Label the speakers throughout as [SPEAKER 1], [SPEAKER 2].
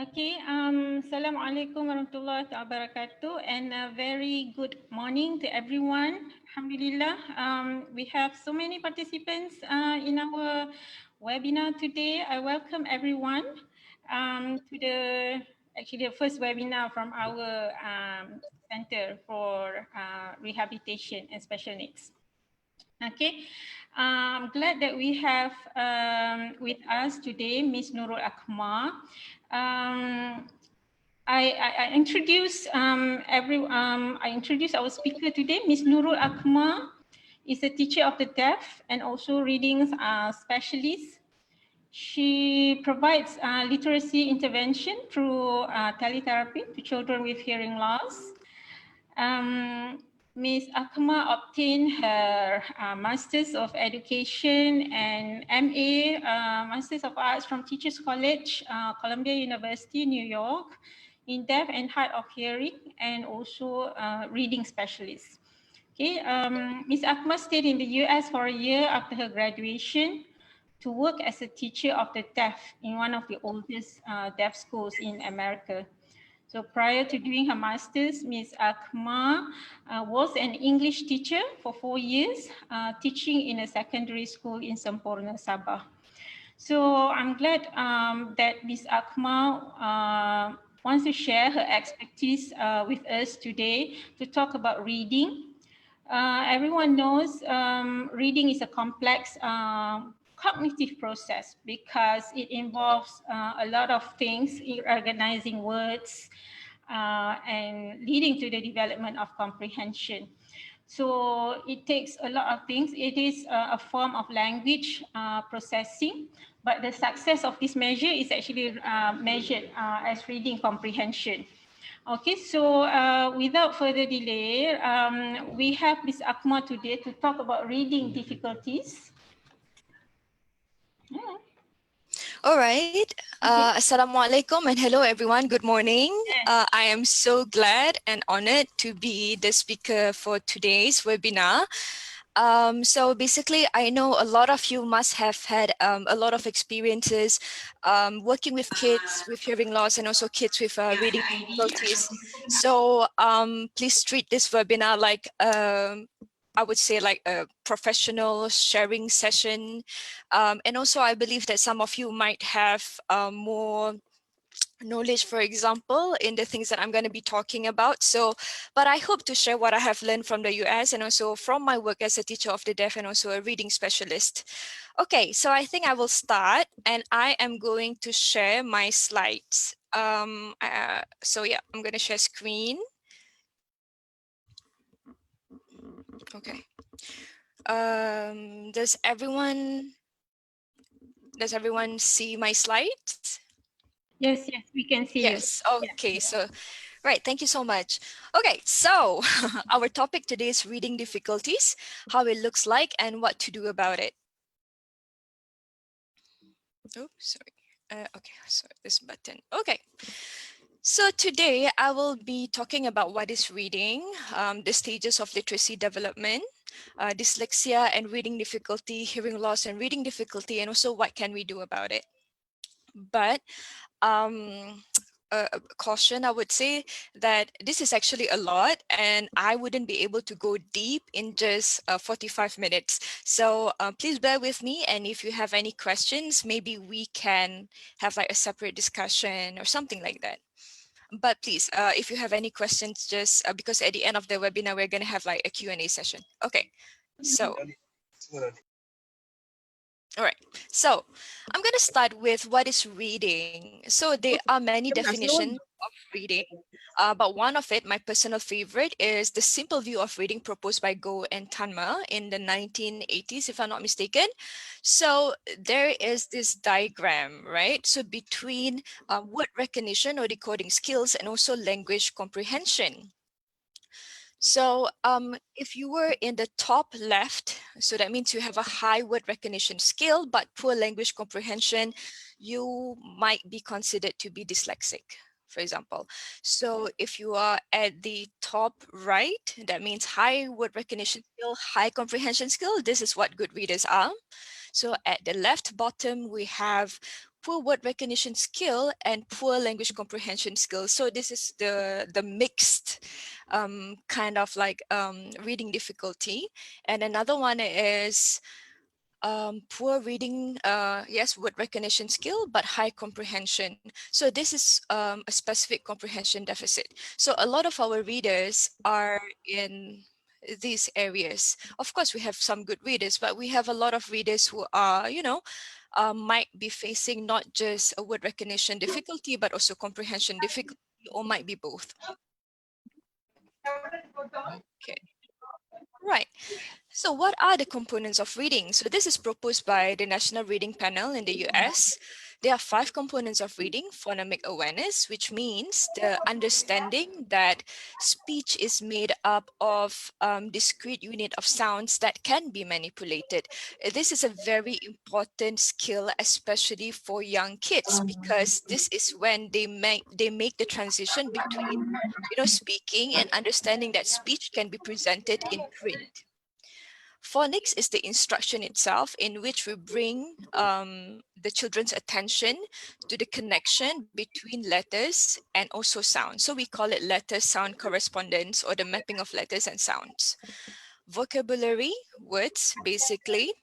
[SPEAKER 1] Okay, Assalamualaikum warahmatullahi wabarakatuh, and a very good morning to everyone. Alhamdulillah, we have so many participants in our webinar today. I welcome everyone to the first webinar from our Center for Rehabilitation and Special Needs. Okay, I'm glad that we have with us today Ms. Nurul Akmar. I introduce I introduce our speaker today. Ms. Nurul Akmar is a teacher of the deaf and also reading specialist. She provides literacy intervention through teletherapy to children with hearing loss. Ms. Akmar obtained her Masters of Education and MA, Masters of Arts from Teachers College, Columbia University, New York, in Deaf and Hard of Hearing, and also reading specialist. Okay, Ms. Akmar stayed in the US for a year after her graduation to work as a teacher of the deaf in one of the oldest deaf schools in America. So prior to doing her master's, Ms. Akmar was an English teacher for 4 years, teaching in a secondary school in Semporna, Sabah. So I'm glad that Ms. Akmar wants to share her expertise with us today to talk about reading. Everyone knows reading is a complex cognitive process because it involves a lot of things, organizing words and leading to the development of comprehension. So it takes a lot of things. It is a form of language processing, but the success of this measure is actually measured as reading comprehension. Okay, so without further delay, we have Ms. Akmar today to talk about reading difficulties. Yeah.
[SPEAKER 2] All right. Assalamualaikum and hello everyone. Good morning. I am so glad and honored to be the speaker for today's webinar. So basically, I know a lot of you must have had a lot of experiences working with kids with hearing loss and also kids with reading difficulties. So please treat this webinar like I would say like a professional sharing session. And also I believe that some of you might have more knowledge, for example, in the things that I'm going to be talking about. So, but I hope to share what I have learned from the US and also from my work as a teacher of the deaf and also a reading specialist. Okay, so I think I will start and I am going to share my slides. So yeah, I'm going to share screen. Okay. Does everyone see my slides?
[SPEAKER 1] Yes, we can see you.
[SPEAKER 2] Yes, okay, so right, thank you so much. Okay, so our topic today is reading difficulties, how it looks like and what to do about it. Oh, sorry. Okay, so this button. Okay. So today I will be talking about what is reading, the stages of literacy development, dyslexia and reading difficulty, hearing loss and reading difficulty, and also what can we do about it. But caution, I would say that this is actually a lot and I wouldn't be able to go deep in just 45 minutes. So please bear with me, and if you have any questions, maybe we can have like a separate discussion or something like that. But please, if you have any questions, just because at the end of the webinar, we're going to have like a Q&A session. Okay, so. All right, so I'm going to start with what is reading. So there are many definitions of reading, but one of it, my personal favorite, is the simple view of reading proposed by Go and Tanma in the 1980s, if I'm not mistaken. So there is this diagram, right? So between word recognition or decoding skills and also language comprehension. So if you were in the top left, so that means you have a high word recognition skill, but poor language comprehension, you might be considered to be dyslexic, for example. So if you are at the top right, that means high word recognition skill, high comprehension skill. This is what good readers are. So at the left bottom, we have poor word recognition skill and poor language comprehension skills. So this is the mixed kind of like reading difficulty. And another one is poor reading, yes, word recognition skill, but high comprehension. So this is a specific comprehension deficit. So a lot of our readers are in these areas. Of course, we have some good readers, but we have a lot of readers who are, you know, might be facing not just a word recognition difficulty, but also comprehension difficulty, or might be both. Okay, right. So what are the components of reading? So this is proposed by the National Reading Panel in the US. There are 5 components of reading: phonemic awareness, which means the understanding that speech is made up of discrete unit of sounds that can be manipulated. This is a very important skill, especially for young kids, because this is when they make the transition between, you know, speaking and understanding that speech can be presented in print. Phonics is the instruction itself, in which we bring the children's attention to the connection between letters and also sound. So we call it letter-sound correspondence, or the mapping of letters and sounds. Vocabulary, words, basically.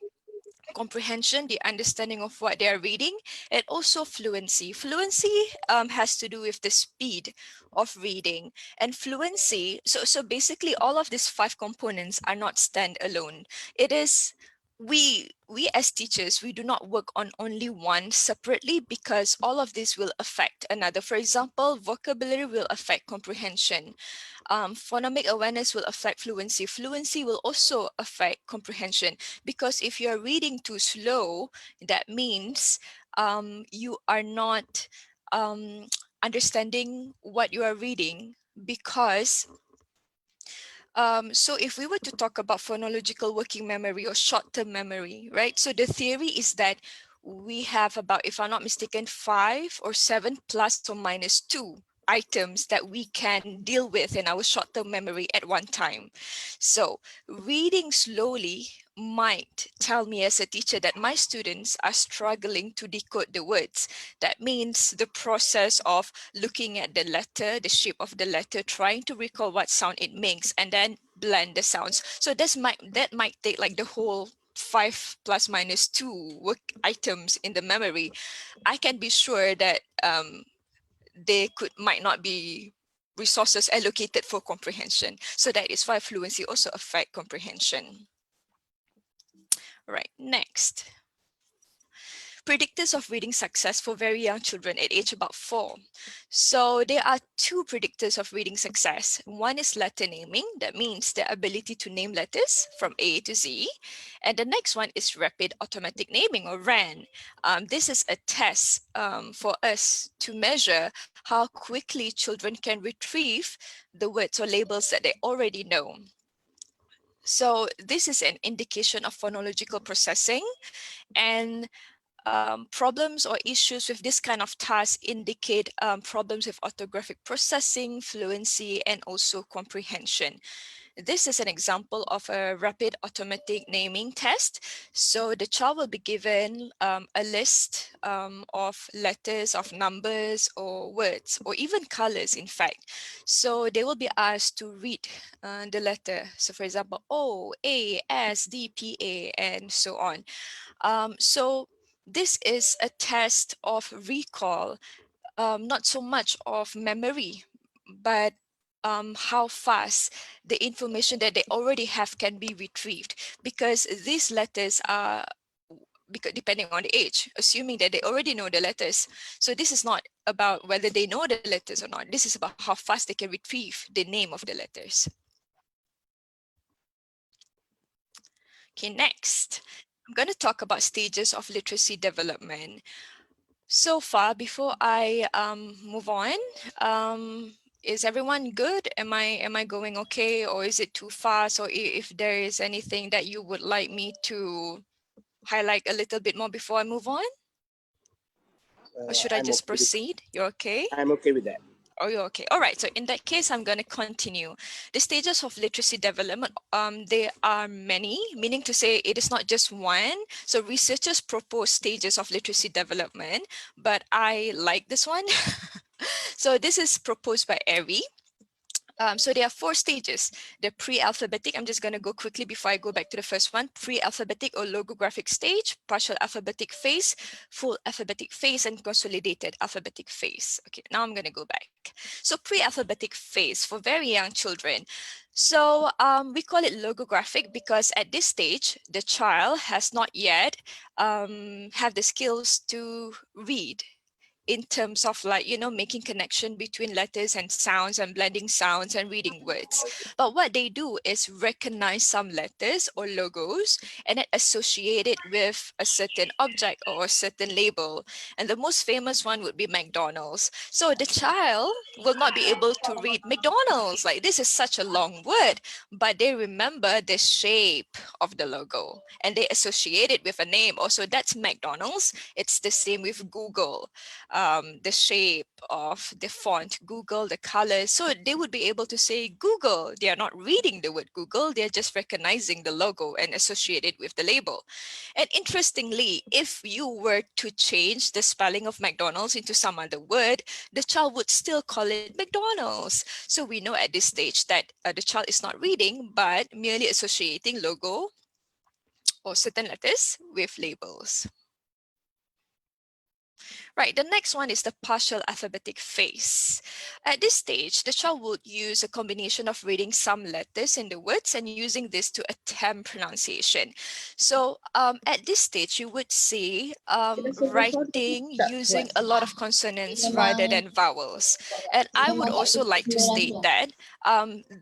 [SPEAKER 2] Comprehension, the understanding of what they are reading, and also fluency. Fluency has to do with the speed of reading, and fluency. So basically, all of these 5 components are not standalone. It is we as teachers, we do not work on only one separately, because all of this will affect another. For example, vocabulary will affect comprehension. Phonemic awareness will affect fluency. Fluency will also affect comprehension, because if you're reading too slow, that means you are not understanding what you are reading. Because so if we were to talk about phonological working memory or short-term memory, right? So the theory is that we have about, if I'm not mistaken, 5 or 7 plus or minus 2 items that we can deal with in our short-term memory at one time. So reading slowly might tell me as a teacher that my students are struggling to decode the words. That means the process of looking at the letter, the shape of the letter, trying to recall what sound it makes, and then blend the sounds. So that might take like the whole 5 plus minus 2 work items in the memory. I can be sure that might not be resources allocated for comprehension. So that is why fluency also affect comprehension. Right, next. Predictors of reading success for very young children at age about 4. So there are 2 predictors of reading success. One is letter naming. That means the ability to name letters from A to Z. And the next one is rapid automatic naming, or RAN. This is a test for us to measure how quickly children can retrieve the words or labels that they already know. So this is an indication of phonological processing, and problems or issues with this kind of task indicate problems with orthographic processing, fluency, and also comprehension. This is an example of a rapid automatic naming test. So the child will be given a list of letters, of numbers, or words, or even colors, in fact. So they will be asked to read the letter. So for example, O, A, S, D, P, A, and so on. So this is a test of recall, not so much of memory, but how fast the information that they already have can be retrieved, because these letters are, because depending on the age, assuming that they already know the letters. So this is not about whether they know the letters or not. This is about how fast they can retrieve the name of the letters. Okay, next, I'm going to talk about stages of literacy development. So far, before I move on, is everyone good? Am I going okay, or is it too fast? Or if there is anything that you would like me to highlight a little bit more before I move on? Or should I just proceed? You're okay?
[SPEAKER 3] I'm okay with that.
[SPEAKER 2] Oh, you're okay. All right. So in that case, I'm going to continue. The stages of literacy development, there are many, meaning to say it is not just one. So researchers propose stages of literacy development, but I like this one. So this is proposed by Eri. So there are 4 stages. The pre-alphabetic, I'm just going to go quickly before I go back to the first one. Pre-alphabetic or logographic stage, partial alphabetic phase, full alphabetic phase, and consolidated alphabetic phase. Okay, now I'm going to go back. So pre-alphabetic phase for very young children. So we call it logographic because at this stage, the child has not yet have the skills to read, in terms of, like, you know, making connection between letters and sounds and blending sounds and reading words. But what they do is recognize some letters or logos and then associate it with a certain object or a certain label. And the most famous one would be McDonald's. So the child will not be able to read McDonald's, like this is such a long word, but they remember the shape of the logo and they associate it with a name. Also, that's McDonald's. It's the same with Google. The shape of the font, Google, the colors. So they would be able to say Google. They are not reading the word Google. They're just recognizing the logo and associate it with the label. And interestingly, if you were to change the spelling of McDonald's into some other word, the child would still call it McDonald's. So we know at this stage that the child is not reading, but merely associating logo or certain letters with labels. Right, the next one is the partial alphabetic phase. At this stage, the child would use a combination of reading some letters in the words and using this to attempt pronunciation. So at this stage, you would see writing using a lot of consonants rather than vowels. And I would also like to state that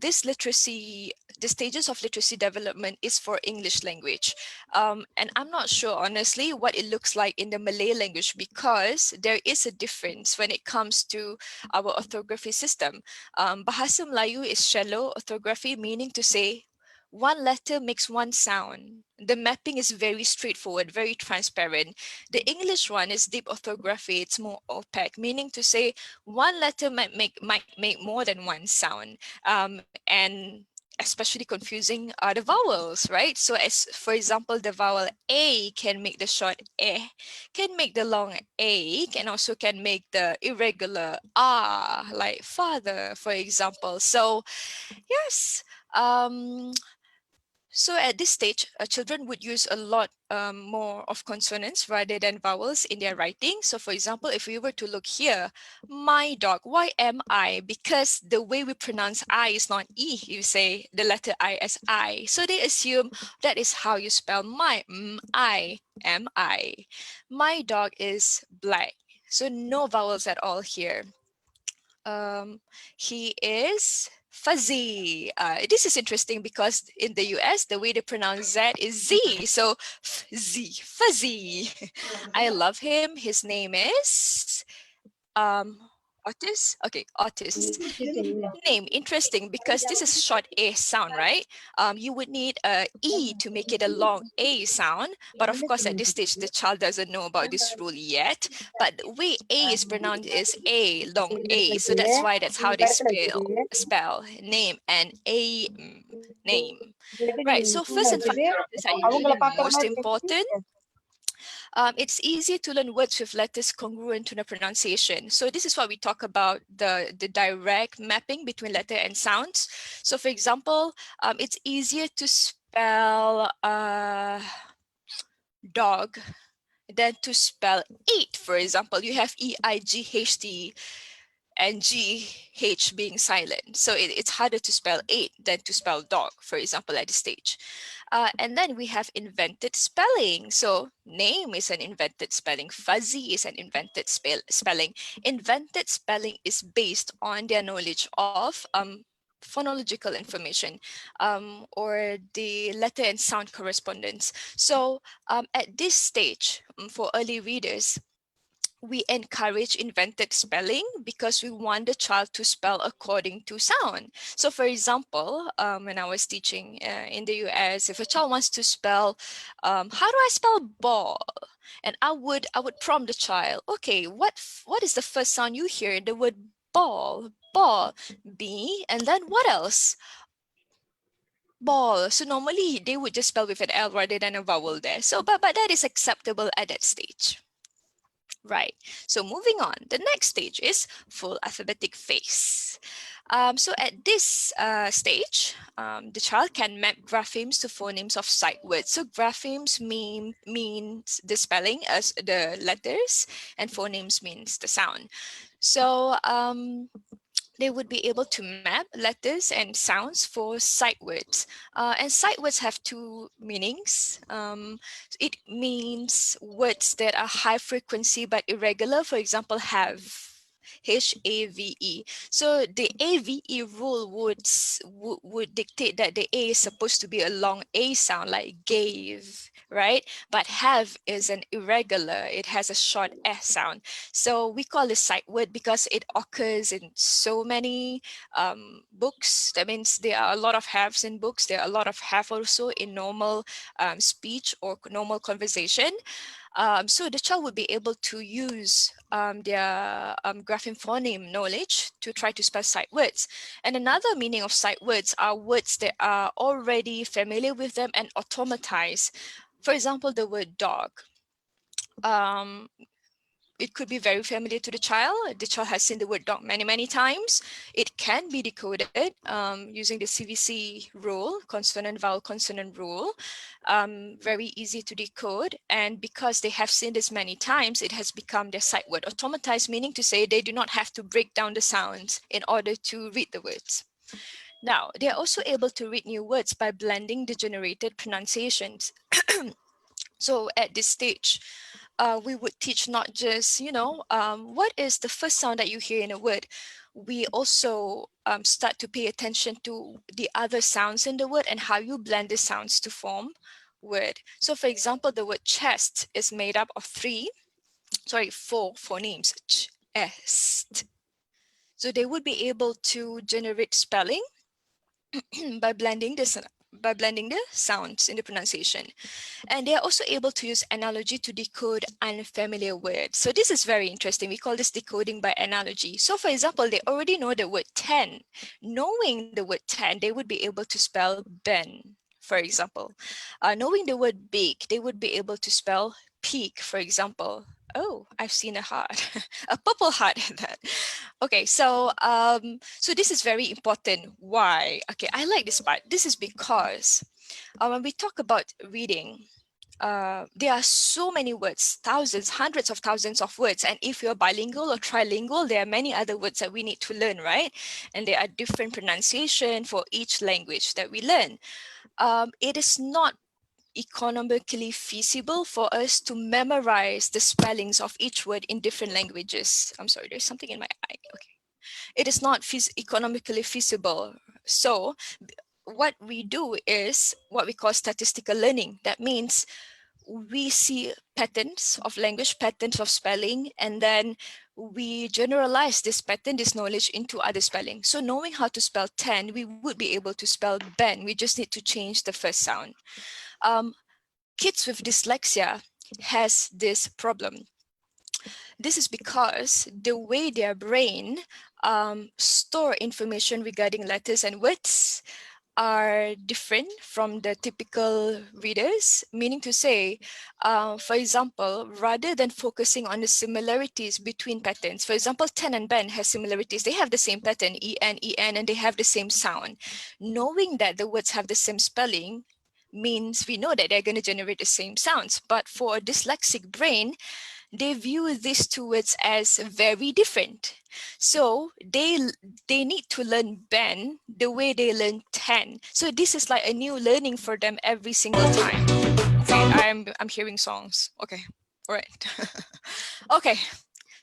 [SPEAKER 2] this literacy, the stages of literacy development is for English language. And I'm not sure, honestly, what it looks like in the Malay language because there is a difference when it comes to our orthography system. Bahasa Melayu is shallow orthography, meaning to say one letter makes one sound. The mapping is very straightforward, very transparent. The English one is deep orthography. It's more opaque, meaning to say one letter might make more than one sound. And especially confusing are the vowels, right? So as for example, the vowel A can make the short can make the long A, also can make the irregular like father, for example. So yes, so at this stage, children would use a lot more of consonants rather than vowels in their writing. So for example, if we were to look here, my dog, why am I? Because the way we pronounce I is not E, you say the letter I as I. So they assume that is how you spell my, I, am I. My dog is black. So no vowels at all here. He is fuzzy. This is interesting because in the US, the way they pronounce Z is Z. So Z, fuzzy. I love him. His name is Otis. Okay, Otis. Name, interesting because this is short A sound, right? You would need a E to make it a long A sound. But of course, at this stage, the child doesn't know about this rule yet. But the way A is pronounced is A, long A. So that's how they spell name and A name. Right, so first and fundamentals are usually most important. It's easy to learn words with letters congruent to the pronunciation. So this is what we talk about, the direct mapping between letter and sounds. So for example, it's easier to spell dog than to spell eat. For example, you have E-I-G-H-T and G-H being silent. So it's harder to spell eight than to spell dog, for example, at this stage. And then we have invented spelling. So name is an invented spelling. Fuzzy is an invented spelling. Invented spelling is based on their knowledge of phonological information or the letter and sound correspondence. So at this stage, for early readers, we encourage invented spelling because we want the child to spell according to sound. So for example, when I was teaching in the US, if a child wants to spell, how do I spell ball? And I would prompt the child, okay, what is the first sound you hear in the word ball, ball, B, and then what else? Ball. So normally they would just spell with an L rather than a vowel there. So, but that is acceptable at that stage. Right. So moving on, the next stage is full alphabetic phase. So at this stage, the child can map graphemes to phonemes of sight words. So graphemes means the spelling as the letters, and phonemes means the sound. So they would be able to map letters and sounds for sight words. And sight words have two meanings. It means words that are high frequency but irregular. For example, have. HAVE. So the AVE rule would dictate that the A is supposed to be a long A sound, like gave, right? But have is an irregular. It has a short S sound. So we call this sight word because it occurs in so many books. That means there are a lot of haves in books. There are a lot of have also in normal speech or normal conversation. So the child would be able to use their grapheme phoneme knowledge to try to spell sight words. And another meaning of sight words are words that are already familiar with them and automatized. For example, the word dog. It could be very familiar to the child. The child has seen the word dog many, many times. It can be decoded using the CVC rule, consonant, vowel, consonant rule. Very easy to decode. And because they have seen this many times, it has become their sight word. Automatized meaning to say they do not have to break down the sounds in order to read the words. Now, they are also able to read new words by blending the generated pronunciations. So at this stage, we would teach not just, what is the first sound that you hear in a word. We also start to pay attention to the other sounds in the word and how you blend the sounds to form word. So for example, the word chest is made up of four phonemes, chest. So they would be able to generate spelling by blending the sounds in the pronunciation. And they are also able to use analogy to decode unfamiliar words. So this is very interesting. We call this decoding by analogy. So for example, they already know the word 10. Knowing the word 10, they would be able to spell Ben, for example. Knowing the word big, they would be able to spell peak, for example. Oh, I've seen a heart, a purple heart in that. Okay, so so this is very important. Why? Okay, I like this part. This is because when we talk about reading, there are so many words, thousands, hundreds of thousands of words. And if you're bilingual or trilingual, there are many other words that we need to learn, right? And there are different pronunciation for each language that we learn. It is not economically feasible for us to memorize the spellings of each word in different languages. I'm sorry, there's something in my eye. Okay. It is not economically feasible. So what we do is what we call statistical learning. That means we see patterns of language, patterns of spelling, and then we generalize this pattern, this knowledge into other spelling. So knowing how to spell 10, we would be able to spell Ben. We just need to change the first sound. Kids with dyslexia has this problem. This is because the way their brain store information regarding letters and words are different from the typical readers, meaning to say, for example, rather than focusing on the similarities between patterns, for example, 10 and Ben has similarities. They have the same pattern, EN, and they have the same sound. Knowing that the words have the same spelling means we know that they're going to generate the same sounds. But for a dyslexic brain, they view these two words as very different. So they need to learn Ben the way they learn 10. So this is like a new learning for them every single time. Okay, I'm hearing songs. Okay, all right. Okay,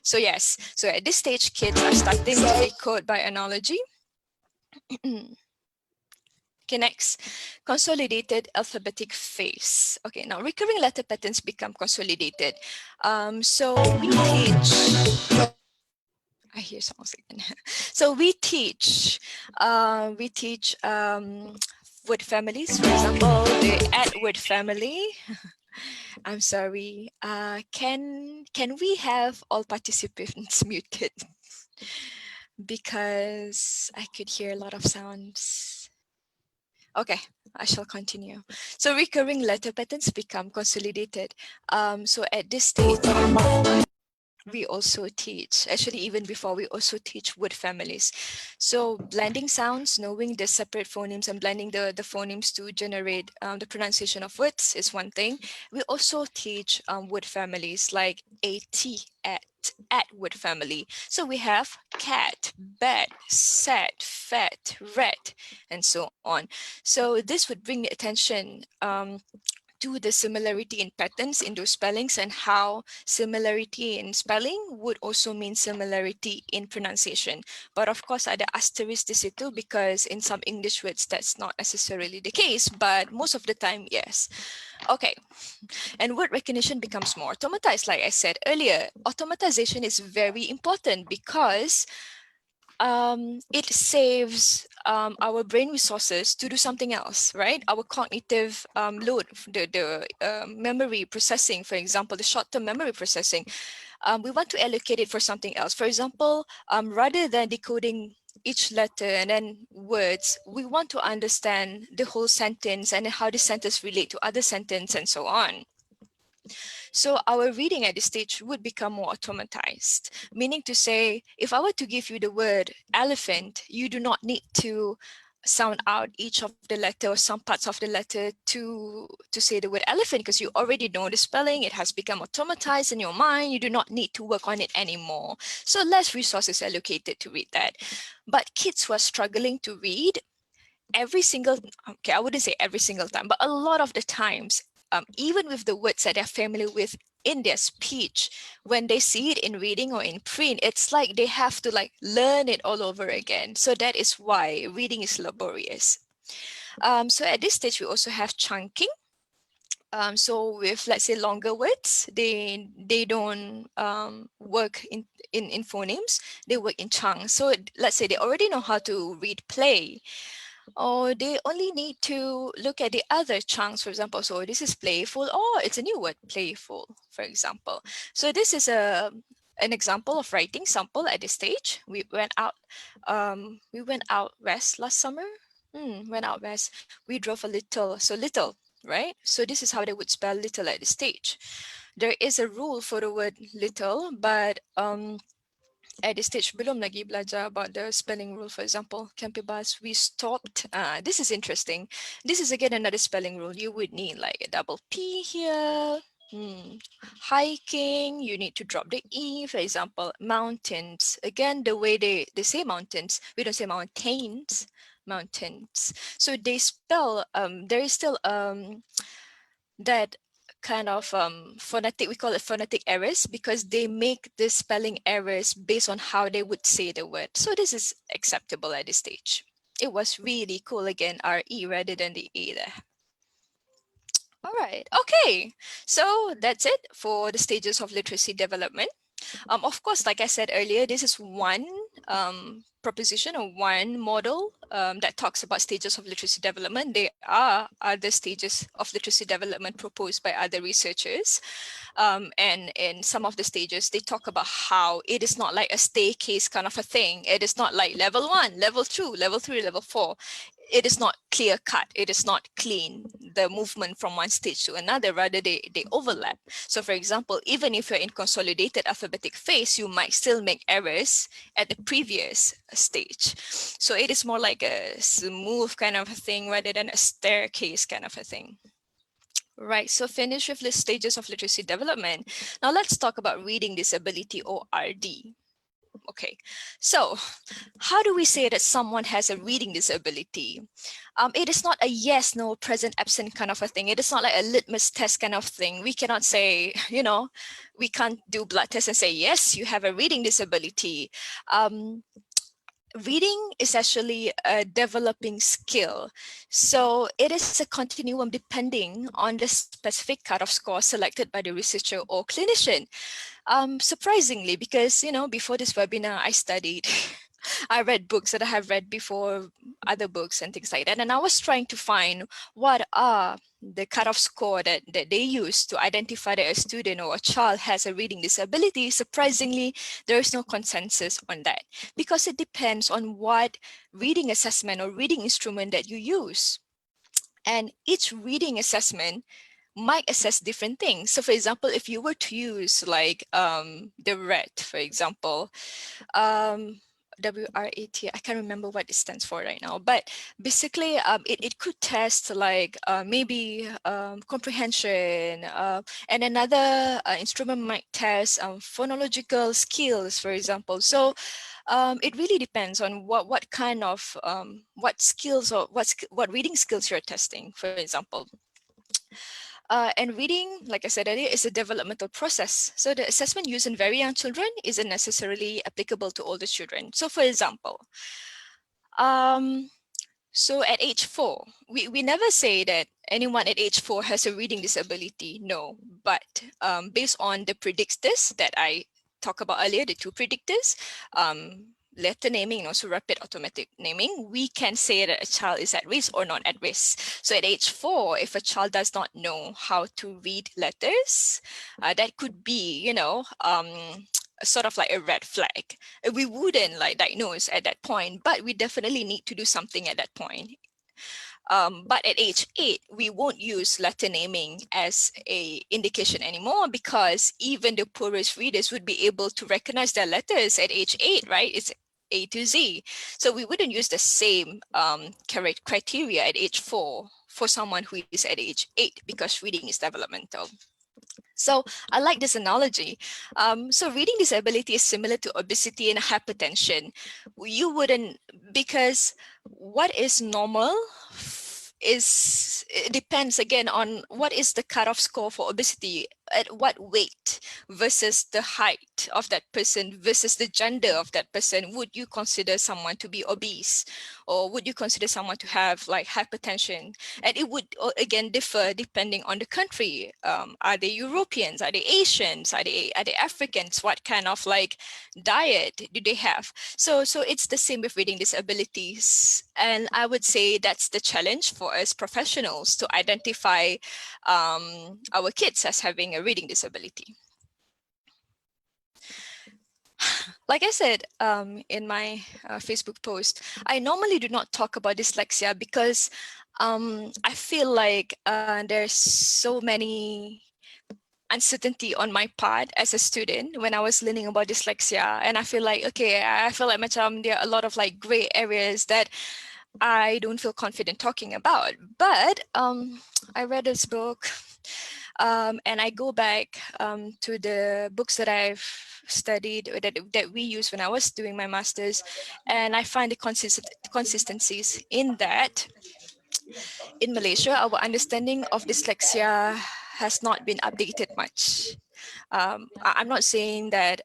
[SPEAKER 2] so yes. So at this stage, kids are starting to decode by analogy. Okay, next, consolidated alphabetic phase. Okay, now recurring letter patterns become consolidated. So we teach, I hear songs again. So we teach word families, for example, the add word family. I'm sorry, can we have all participants muted? because I could hear a lot of sounds. Okay, I shall continue. So recurring letter patterns become consolidated. So at this stage, we also teach, actually even before, we also teach word families. So blending sounds, knowing the separate phonemes and blending the phonemes to generate the pronunciation of words is one thing. We also teach word families like at word family. So we have cat, bat, sat, fat, rat, and so on. So this would bring the attention to the similarity in patterns in those spellings, and how similarity in spelling would also mean similarity in pronunciation. But of course, ada asterisk di situ because in some English words that's not necessarily the case, but most of the time, yes. Okay, and word recognition becomes more automatized. Like I said earlier, automatization is very important because it saves our brain resources to do something else, right? Our cognitive load, the memory processing, for example, the short-term memory processing, we want to allocate it for something else. For example, rather than decoding each letter and then words, we want to understand the whole sentence and how the sentence relate to other sentence and so on. So our reading at this stage would become more automatized, meaning to say, if I were to give you the word elephant, you do not need to sound out each of the letter or some parts of the letter to say the word elephant, because you already know the spelling. It has become automatized in your mind. You do not need to work on it anymore. So less resources allocated to read that. But kids who are struggling to read, every single, okay, I wouldn't say every single time, but a lot of the times, even with the words that they're familiar with in their speech, when they see it in reading or in print, it's like they have to like learn it all over again. So that is why reading is laborious. So at this stage, we also have chunking. So with, let's say, longer words, they don't work in phonemes, they work in chunks. So let's say they already know how to read play, or they only need to look at the other chunks, for example. So this is playful, or it's a new word, playful, for example. So this is an example of writing sample at this stage. We went out west last summer. Went out west. We drove a little, so little, right? So this is how they would spell little at this stage. There is a rule for the word little, but at this stage, belum lagi belajar about the spelling rule. For example, Campibas, we stopped. This is interesting. This is again another spelling rule. You would need like a double P here. Hiking, you need to drop the E. For example, mountains. Again, the way they say mountains, we don't say mountains, mountains. So they spell, there is still that kind of phonetic, we call it phonetic errors, because they make the spelling errors based on how they would say the word. So this is acceptable at this stage. It was really cool, again, RE rather than the A there. All right, okay. So that's it for the stages of literacy development. Of course, like I said earlier, this is one proposition or one model that talks about stages of literacy development. There are other stages of literacy development proposed by other researchers. And in some of the stages, they talk about how it is not like a staircase kind of a thing. It is not like level 1, level 2, level 3, level 4. It is not clear cut. It is not clean, the movement from one stage to another, rather they overlap. So for example, even if you're in consolidated alphabetic phase, you might still make errors at the previous stage. So it is more like a smooth kind of a thing rather than a staircase kind of a thing. Right, so finish with the stages of literacy development. Now let's talk about reading disability, or RD. Okay, so how do we say that someone has a reading disability? It is not a yes, no, present, absent kind of a thing. It is not like a litmus test kind of thing. We cannot say, we can't do blood tests and say, yes, you have a reading disability. Reading is actually a developing skill. So it is a continuum depending on the specific cutoff score selected by the researcher or clinician. Surprisingly, because, before this webinar, I studied I read books that I have read before, other books and things like that. And I was trying to find what are the cutoff score that they use to identify that a student or a child has a reading disability. Surprisingly, there is no consensus on that because it depends on what reading assessment or reading instrument that you use. And each reading assessment might assess different things. So for example, if you were to use like the RET, for example, WRAT, I can't remember what it stands for right now, but basically it could test like maybe comprehension, and another instrument might test phonological skills, for example. So it really depends on what kind of what skills or what reading skills you're testing, for example. And reading, like I said earlier, is a developmental process. So the assessment used in very young children isn't necessarily applicable to older children. So for example, so at age 4, we never say that anyone at age 4 has a reading disability, no. But based on the predictors that I talked about earlier, the 2 predictors, letter naming and also rapid automatic naming, we can say that a child is at risk or not at risk. So at age 4, if a child does not know how to read letters, that could be, you know, sort of like a red flag. We wouldn't like diagnose at that point, but we definitely need to do something at that point. But at age 8, we won't use letter naming as a indication anymore because even the poorest readers would be able to recognize their letters at age 8, right? It's A to Z. So we wouldn't use the same criteria at age 4 for someone who is at age 8 because reading is developmental. So I like this analogy. So reading disability is similar to obesity and hypertension. You wouldn't, because what is normal it depends again on what is the cutoff score for obesity, at what weight versus the height of that person versus the gender of that person. Would you consider someone to be obese, or would you consider someone to have like hypertension? And it would again differ depending on the country. Are they Europeans? Are they Asians? Are they Africans? What kind of like diet do they have? So it's the same with reading disabilities. And I would say that's the challenge for us professionals to identify our kids as having a reading disability. Like I said in my Facebook post, I normally do not talk about dyslexia because I feel like there's so many uncertainty on my part as a student when I was learning about dyslexia. And I feel like, okay, I feel like macam there are a lot of like gray areas that I don't feel confident talking about. But I read this book and I go back to the books that I've studied or that we used when I was doing my master's, and I find the consistencies in that. In Malaysia, our understanding of dyslexia has not been updated much. I'm not saying that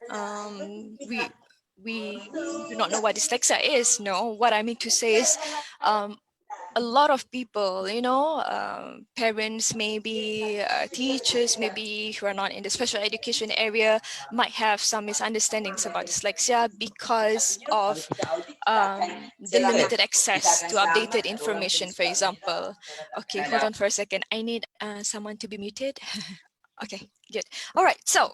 [SPEAKER 2] we do not know what dyslexia is. No, what I mean to say is a lot of people, you know, parents, maybe teachers, maybe who are not in the special education area, might have some misunderstandings about dyslexia because of the limited access to updated information, for example. Okay, hold on for a second. I need someone to be muted. Okay, good. All right, so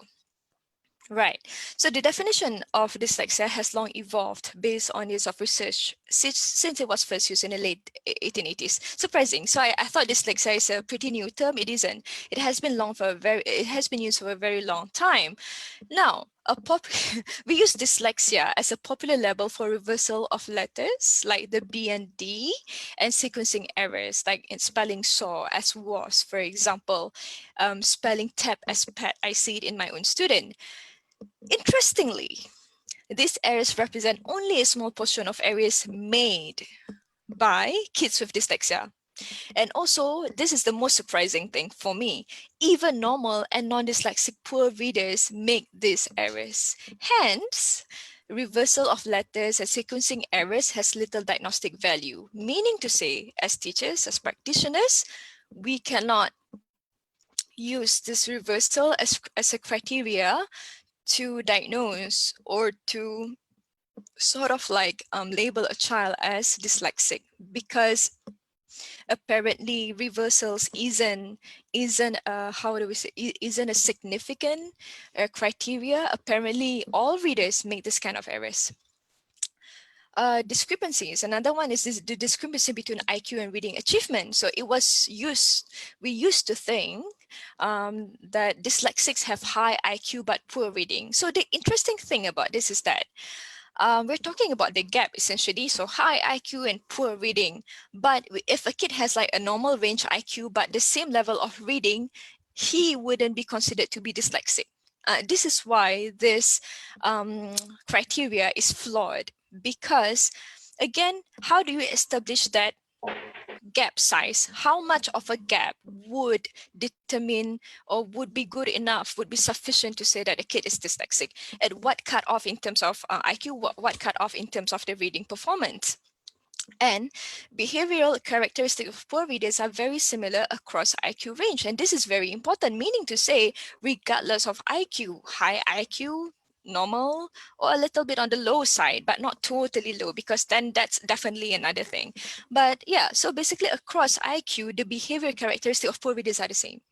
[SPEAKER 2] right. So the definition of dyslexia has long evolved based on years of research since it was first used in the late 1880s. Surprising. So I thought dyslexia is a pretty new term. It isn't. It has been used for a very long time. Now, we use dyslexia as a popular label for reversal of letters like the B and D, and sequencing errors like in spelling saw as was, for example, spelling tap as pet. I see it in my own student. Interestingly, these errors represent only a small portion of errors made by kids with dyslexia. And also, this is the most surprising thing for me. Even normal and non-dyslexic poor readers make these errors. Hence, reversal of letters and sequencing errors has little diagnostic value, meaning to say, as teachers, as practitioners, we cannot use this reversal as a criteria to diagnose or to sort of like label a child as dyslexic, because apparently reversals isn't how do we say, isn't a significant criteria. Apparently all readers make this kind of errors. Discrepancies. Another one is the discrepancy between IQ and reading achievement. So we used to think that dyslexics have high IQ but poor reading. So the interesting thing about this is that we're talking about the gap essentially. So high IQ and poor reading. But if a kid has like a normal range IQ but the same level of reading, he wouldn't be considered to be dyslexic. This is why this criteria is flawed, because again, how do you establish that gap size? How much of a gap would determine or would be good enough, would be sufficient to say that a kid is dyslexic? At what cutoff in terms of IQ, what cutoff in terms of the reading performance? And behavioral characteristics of poor readers are very similar across IQ range. And this is very important, meaning to say, regardless of IQ, high IQ, normal, or a little bit on the low side, but not totally low, because then that's definitely another thing. But yeah, so basically across IQ, the behavior characteristics of poor readers are the same.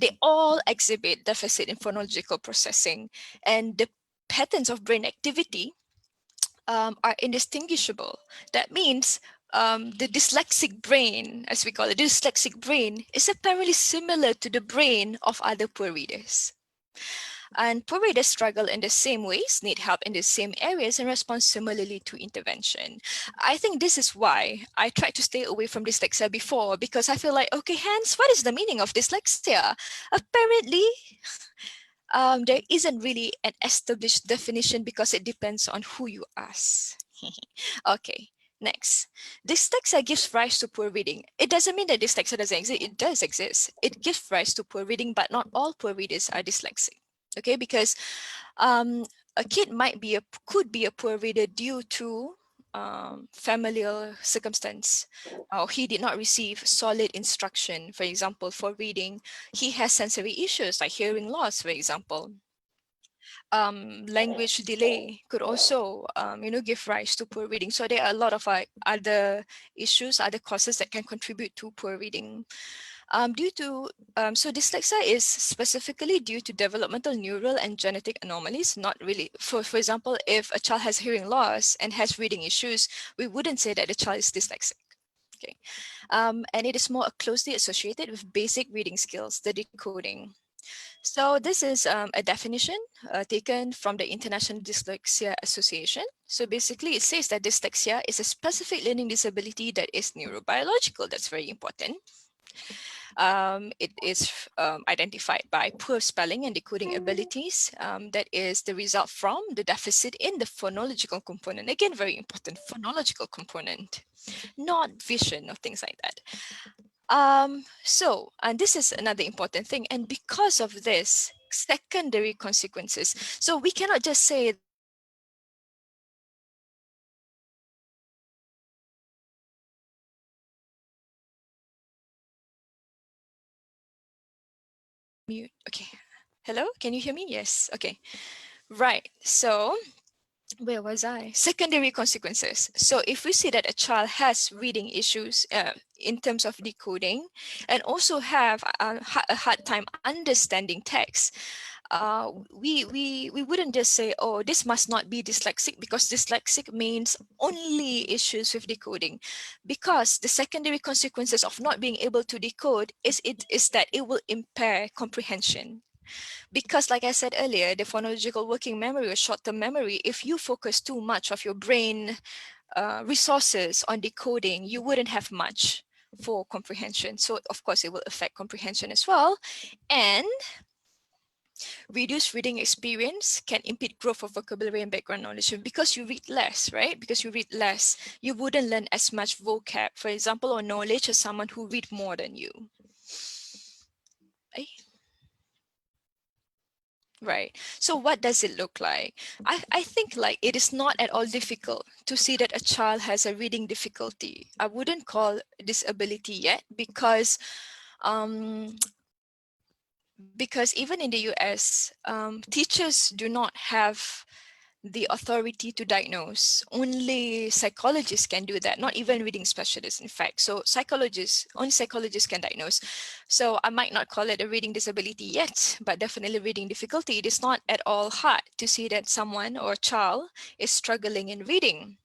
[SPEAKER 2] They all exhibit deficit in phonological processing, and the patterns of brain activity are indistinguishable. That means the dyslexic brain, as we call it, dyslexic brain, is apparently similar to the brain of other poor readers. And poor readers struggle in the same ways, need help in the same areas, and respond similarly to intervention. I think this is why I tried to stay away from dyslexia before, because I feel like, okay, Hans, what is the meaning of dyslexia? Apparently, there isn't really an established definition because it depends on who you ask. Okay, next. Dyslexia gives rise to poor reading. It doesn't mean that dyslexia doesn't exist. It does exist. It gives rise to poor reading, but not all poor readers are dyslexic. Okay, because a kid could be a poor reader due to familial circumstance, or he did not receive solid instruction. For example, for reading, he has sensory issues like hearing loss, for example. Language delay could also, give rise to poor reading. So there are a lot of other issues, other causes that can contribute to poor reading. So dyslexia is specifically due to developmental, neural, and genetic anomalies. Not really. For example, if a child has hearing loss and has reading issues, we wouldn't say that the child is dyslexic. Okay, and it is more closely associated with basic reading skills, the decoding. So this is a definition taken from the International Dyslexia Association. So basically it says that dyslexia is a specific learning disability that is neurobiological. That's very important. It is identified by poor spelling and decoding abilities. That is the result from the deficit in the phonological component. Again, very important, phonological component, not vision or things like that. And this is another important thing. And because of this, secondary consequences. So we cannot just say mute. Okay. Hello, can you hear me? Yes. Okay. Right. So where was I? Secondary consequences. So if we see that a child has reading issues in terms of decoding, and also have a hard time understanding text, we wouldn't just say, oh, this must not be dyslexic, because dyslexic means only issues with decoding. Because the secondary consequences of not being able to decode is that it will impair comprehension. Because like I said earlier, the phonological working memory or short-term memory, if you focus too much of your brain resources on decoding, you wouldn't have much for comprehension. So of course it will affect comprehension as well. And reduced reading experience can impede growth of vocabulary and background knowledge. Because you read less, right? Because you read less, you wouldn't learn as much vocab, for example, or knowledge as someone who read more than you. Right. So what does it look like? I think like it is not at all difficult to see that a child has a reading difficulty. I wouldn't call disability yet, because even in the US, teachers do not have the authority to diagnose. Only psychologists can do that, not even reading specialists, in fact. So only psychologists can diagnose. So I might not call it a reading disability yet, but definitely reading difficulty. It is not at all hard to see that someone or a child is struggling in reading.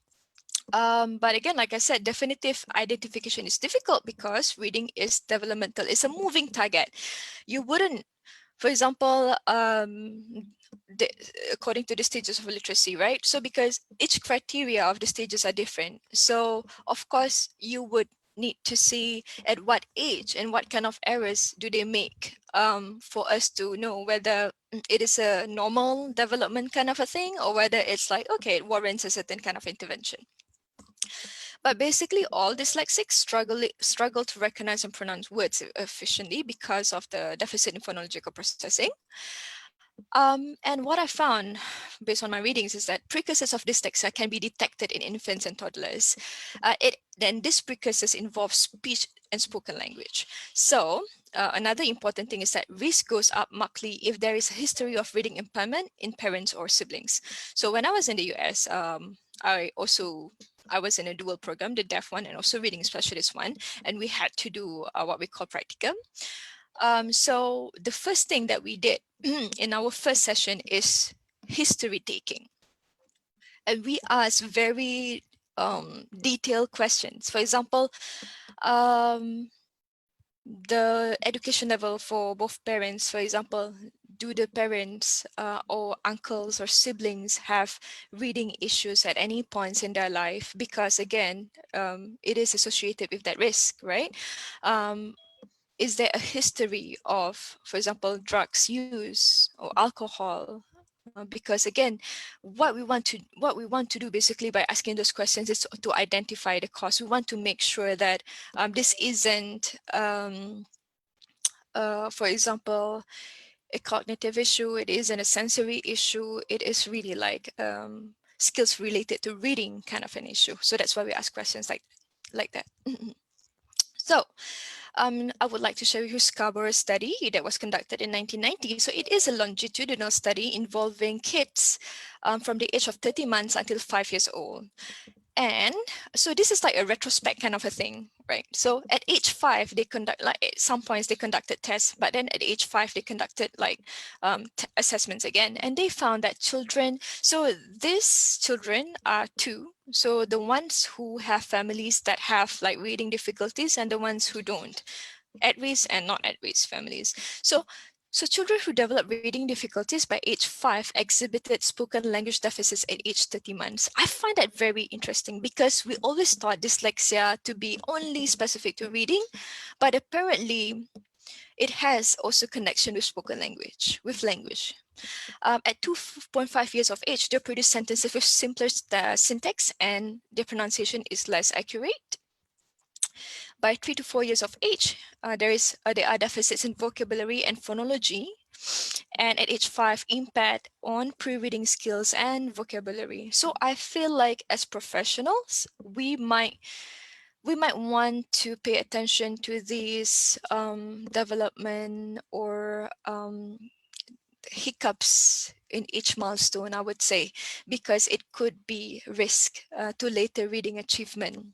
[SPEAKER 2] But again, like I said, definitive identification is difficult because reading is developmental. It's a moving target. You wouldn't, for example, according to the stages of literacy, right? So because each criteria of the stages are different. So of course, you would need to see at what age and what kind of errors do they make for us to know whether it is a normal development kind of a thing or whether it's like, okay, it warrants a certain kind of intervention. But basically, all dyslexics struggle to recognize and pronounce words efficiently because of the deficit in phonological processing. And what I found, based on my readings, is that precursors of dyslexia can be detected in infants and toddlers. Then this precursors involve speech and spoken language. So another important thing is that risk goes up markedly if there is a history of reading impairment in parents or siblings. So when I was in the US, I was in a dual program, the deaf one and also reading specialist one, and we had to do what we call practicum. So the first thing that we did in our first session is history taking. And we asked very detailed questions. For example, the education level for both parents, for example, do the parents or uncles or siblings have reading issues at any points in their life? Because again, it is associated with that risk, right? Is there a history of, for example, drugs use or alcohol? Because again, what we want to do basically by asking those questions is to identify the cause. We want to make sure that this isn't, for example, a cognitive issue. It isn't a sensory issue. It is really like skills related to reading kind of an issue. So that's why we ask questions like that. So I would like to share with you Scarborough's study that was conducted in 1990. So it is a longitudinal study involving kids from the age of 30 months until 5 years old. And so this is like a retrospect kind of a thing, right? So at age 5, they conduct, like at some points they conducted tests, but then at age 5, they conducted like assessments again. And they found that children, so these children are two. So the ones who have families that have like reading difficulties and the ones who don't, at risk and not at risk families. So children who develop reading difficulties by age 5 exhibited spoken language deficits at age 30 months. I find that very interesting because we always thought dyslexia to be only specific to reading, but apparently it has also connection with spoken language, with language. At 2.5 years of age, they produce sentences with simpler syntax and their pronunciation is less accurate. By 3 to 4 years of age, there are deficits in vocabulary and phonology, and at age 5, impact on pre-reading skills and vocabulary. So I feel like as professionals, we might want to pay attention to these development or hiccups in each milestone, I would say, because it could be risk to later reading achievement.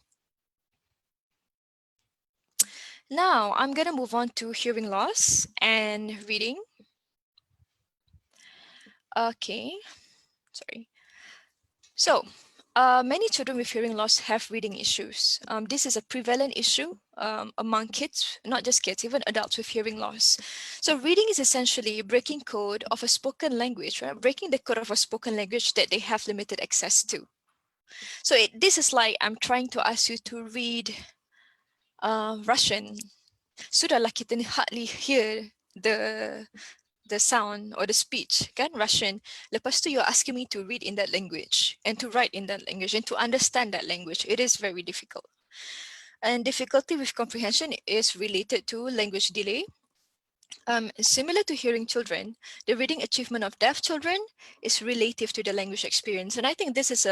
[SPEAKER 2] Now, I'm going to move on to hearing loss and reading. Okay, sorry. So, many children with hearing loss have reading issues. This is a prevalent issue among kids, not just kids, even adults with hearing loss. So reading is essentially breaking code of a spoken language, right? Breaking the code of a spoken language that they have limited access to. So this is like I'm trying to ask you to read Russian. Sudahlah kita hardly hear the sound or the speech, kan, Russian. Lepas tu you're asking me to read in that language and to write in that language and to understand that language. It is very difficult. And difficulty with comprehension is related to language delay. Similar to hearing children, the reading achievement of deaf children is relative to the language experience. And I think this is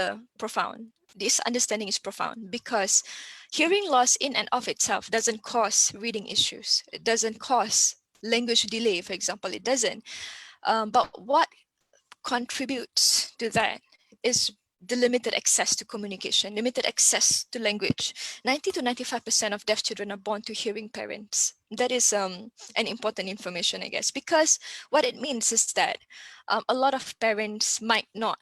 [SPEAKER 2] this understanding is profound because hearing loss in and of itself doesn't cause reading issues. It doesn't cause language delay, for example, it doesn't. But what contributes to that is the limited access to communication, limited access to language. 90 to 95% of deaf children are born to hearing parents. That is an important information, I guess, because what it means is that a lot of parents might not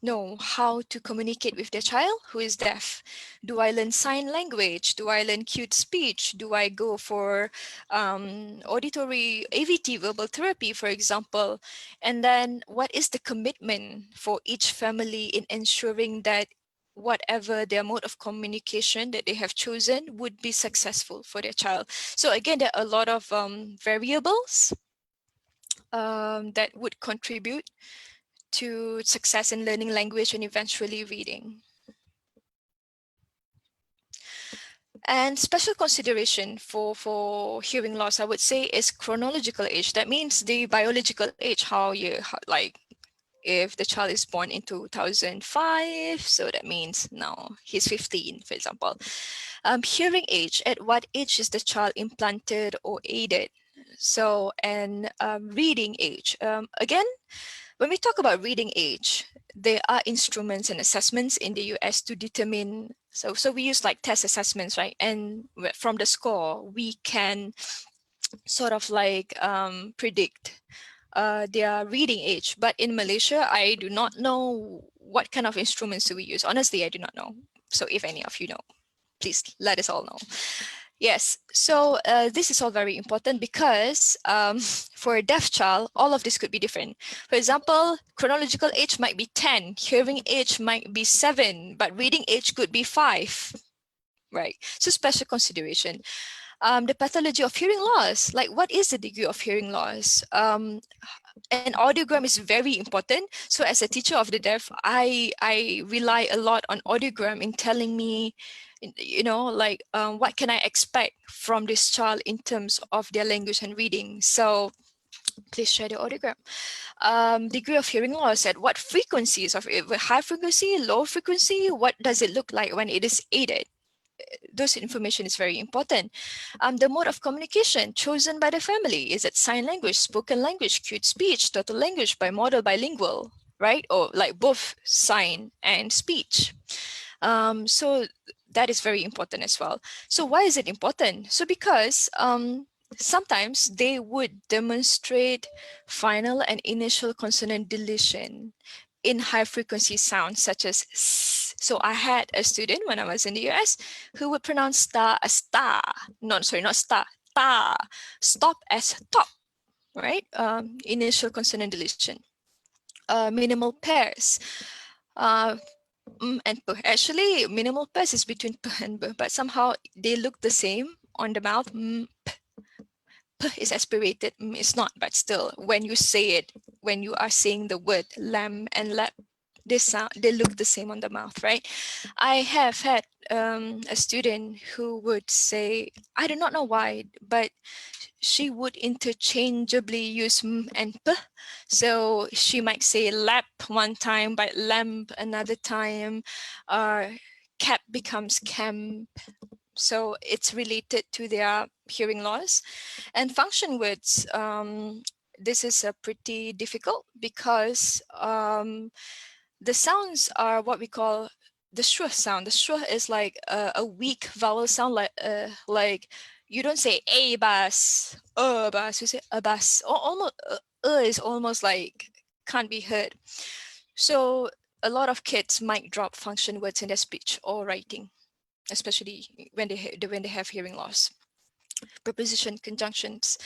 [SPEAKER 2] know how to communicate with their child who is deaf. Do I learn sign language? Do I learn cute speech? Do I go for auditory AVT, verbal therapy, for example? And then what is the commitment for each family in ensuring that whatever their mode of communication that they have chosen would be successful for their child? So again, there are a lot of variables that would contribute to success in learning language and eventually reading. And special consideration for hearing loss, I would say, is chronological age. That means the biological age, like if the child is born in 2005, so that means now he's 15, for example. Hearing age, at what age is the child implanted or aided? So, and reading age, again, when we talk about reading age, there are instruments and assessments in the US to determine, so we use like test assessments, right? And from the score, we can sort of like predict their reading age. But in Malaysia, I do not know what kind of instruments do we use. Honestly, I do not know. So if any of you know, please let us all know. Yes, so this is all very important because for a deaf child, all of this could be different. For example, chronological age might be 10, hearing age might be 7, but reading age could be 5, right? So special consideration. The pathology of hearing loss, like what is the degree of hearing loss? An audiogram is very important. So as a teacher of the deaf, I rely a lot on audiogram in telling me, you know, like what can I expect from this child in terms of their language and reading. So please share the audiogram. Degree of hearing loss, at what frequencies of high frequency, low frequency, what does it look like when it is aided? Those information is very important. The mode of communication chosen by the family, is it sign language, spoken language, cute speech, total language, bimodal, bilingual, right? Or like both sign and speech. So that is very important as well. So why is it important? So because sometimes they would demonstrate final and initial consonant deletion in high frequency sounds such as s. So I had a student when I was in the US who would pronounce sta as sta, not sta, ta, stop as top, right? Initial consonant deletion. Minimal pairs. And p. Actually, minimal pairs is between p and b, but somehow they look the same on the mouth. P is aspirated, it's not, but still, when you say it, when you are saying the word lamb and lap, they look the same on the mouth, right? I have had a student who would say, I do not know why, but she would interchangeably use m and p. So she might say lap one time, but lamp another time. Cap becomes camp. So it's related to their hearing loss. And function words, this is pretty difficult because the sounds are what we call the shruh sound. The shruh is like a weak vowel sound, like you don't say a bas, bas, you say a bas. Almost is almost like can't be heard. So a lot of kids might drop function words in their speech or writing, especially when they have hearing loss. Preposition conjunctions.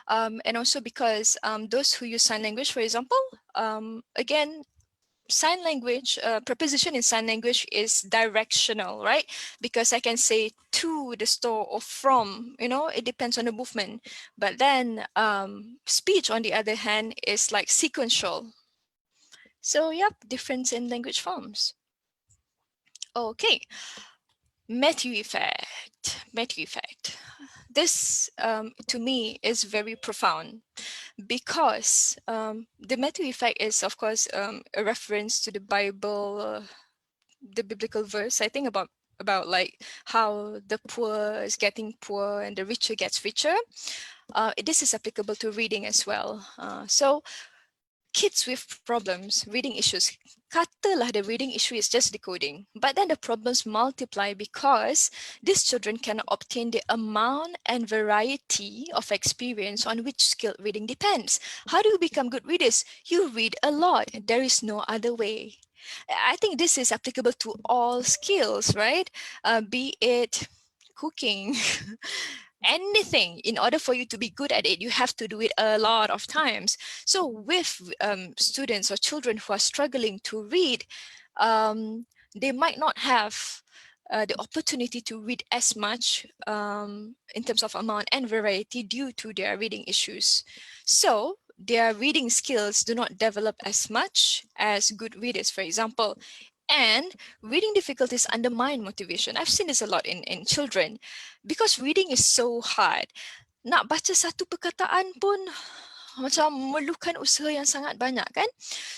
[SPEAKER 2] And also because those who use sign language, for example, again, sign language, preposition in sign language is directional, right? Because I can say to the store or from, you know, it depends on the movement. But then speech, on the other hand, is like sequential. So yep, difference in language forms. Okay, Matthew effect. Matthew effect. This, to me, is very profound because the Matthew effect is, of course, a reference to the Bible, the biblical verse, I think about like how the poor is getting poor and the richer gets richer. This is applicable to reading as well. So kids with problems, reading issues, katalah the reading issue is just decoding, but then the problems multiply because these children cannot obtain the amount and variety of experience on which skill reading depends. How do you become good readers? You read a lot. There is no other way. I think this is applicable to all skills, right? Be it cooking, anything. In order for you to be good at it, you have to do it a lot of times. So with students or children who are struggling to read, they might not have the opportunity to read as much in terms of amount and variety due to their reading issues. So their reading skills do not develop as much as good readers, for example. And reading difficulties undermine motivation. I've seen this a lot in children because reading is so hard. Nak baca satu perkataan pun macam memerlukan usaha yang sangat banyak kan.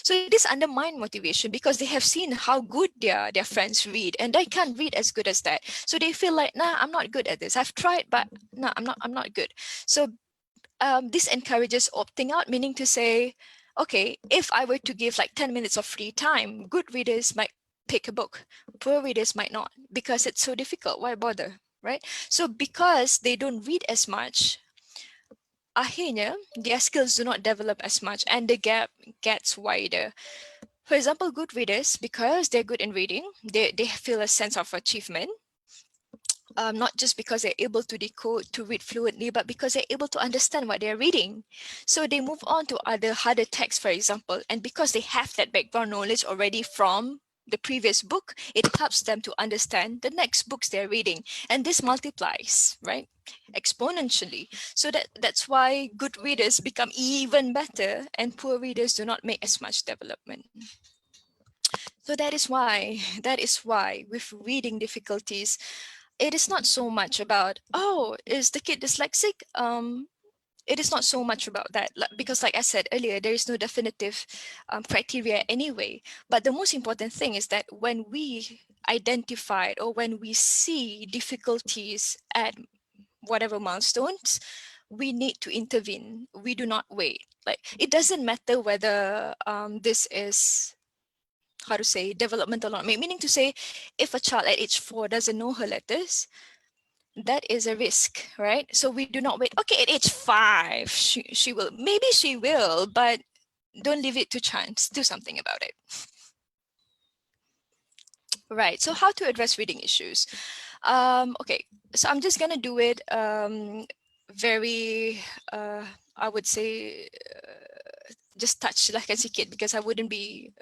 [SPEAKER 2] So this undermine motivation because they have seen how good their friends read and they can't read as good as that. So they feel like, nah, I'm not good at this. I've tried, but no, I'm not good. So this encourages opting out, meaning to say, okay, if I were to give like 10 minutes of free time, good readers might pick a book. Poor readers might not because it's so difficult. Why bother, right? So because they don't read as much, akhirnya their skills do not develop as much and the gap gets wider. For example, good readers, because they're good in reading, they feel a sense of achievement. Not just because they're able to decode, to read fluently, but because they're able to understand what they're reading. So they move on to other harder texts, for example, and because they have that background knowledge already from the previous book, it helps them to understand the next books they're reading. And this multiplies, right? Exponentially. So that's why good readers become even better and poor readers do not make as much development. So that is why with reading difficulties, it is not so much about, oh, is the kid dyslexic? It is not so much about that because like I said earlier, there is no definitive criteria anyway. But the most important thing is that when we identify or when we see difficulties at whatever milestones, we need to intervene. We do not wait. Like it doesn't matter whether this is, how to say, developmental or not, meaning to say, if a child at age 4 doesn't know her letters, that is a risk, right? So we do not wait. Okay, at age 5, she will, maybe she will, but don't leave it to chance. Do something about it. Right, so how to address reading issues? Okay, so I'm just gonna do it very, I would say, just touch like a sikit because I wouldn't be,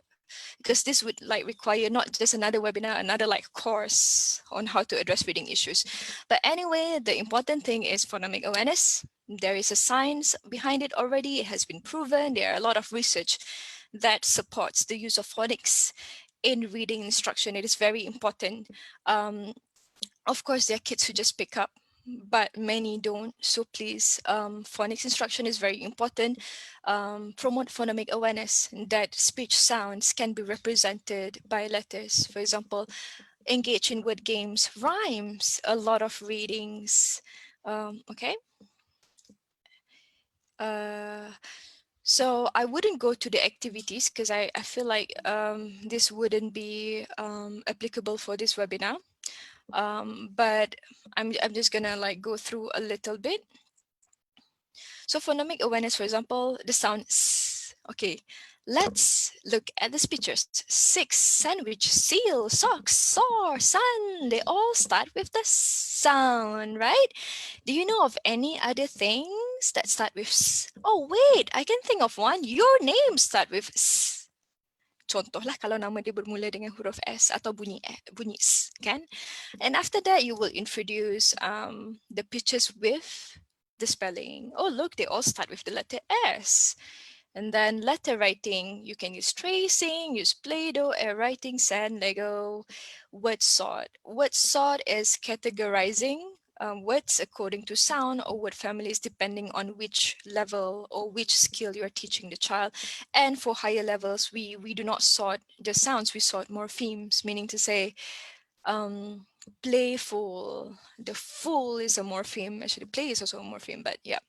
[SPEAKER 2] because this would like require not just another webinar, another like course on how to address reading issues. But anyway, the important thing is phonemic awareness. There is a science behind it already. It has been proven. There are a lot of research that supports the use of phonics in reading instruction. It is very important. Of course, there are kids who just pick up, but many don't. So please, phonics instruction is very important. Promote phonemic awareness that speech sounds can be represented by letters. For example, engage in word games, rhymes, a lot of readings. Okay. So I wouldn't go to the activities because I feel like this wouldn't be applicable for this webinar. But I'm just gonna like go through a little bit. So phonemic awareness, for example, the sound S. Okay, let's look at the pictures. 6, sandwich, seal, socks, saw, sun. They all start with the sound, right? Do you know of any other things that start with S? Oh wait, I can think of one. Your name start with S. Contohlah kalau nama dia bermula dengan huruf S atau bunyi S, kan? And after that, you will introduce the pictures with the spelling. Oh, look, they all start with the letter S. And then letter writing, you can use tracing, use Play-Doh, air writing, sand, Lego, word sort. Word sort is categorizing words according to sound or word families depending on which level or which skill you're teaching the child. And for higher levels, we do not sort the sounds, we sort morphemes, meaning to say playful. The full is a morpheme. Actually, play is also a morpheme, but yeah.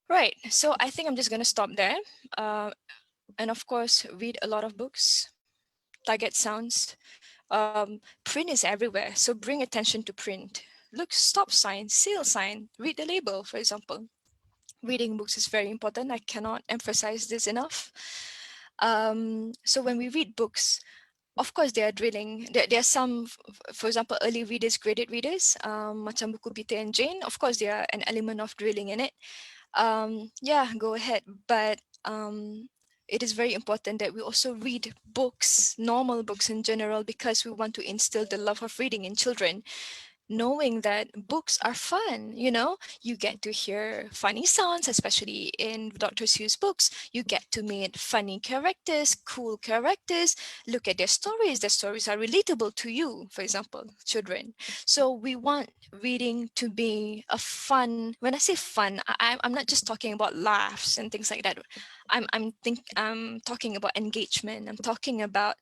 [SPEAKER 2] Right, so I think I'm just going to stop there. And of course, read a lot of books, target sounds. Print is everywhere, so bring attention to print. Look, stop sign, sale sign, read the label, for example. Reading books is very important. I cannot emphasize this enough. So when we read books, of course, they are drilling. There are some, for example, early readers, graded readers, macam buku Peter and Jane. Of course, there are an element of drilling in it. Yeah, go ahead. But it is very important that we also read books, normal books in general, because we want to instill the love of reading in children, knowing that books are fun. You get to hear funny sounds, especially in Dr. Seuss books. You get to meet funny characters, cool characters, look at their stories are relatable to you, for example, children. So we want reading to be a fun. When I say fun, I'm not just talking about laughs and things like that. I'm talking about engagement. I'm talking about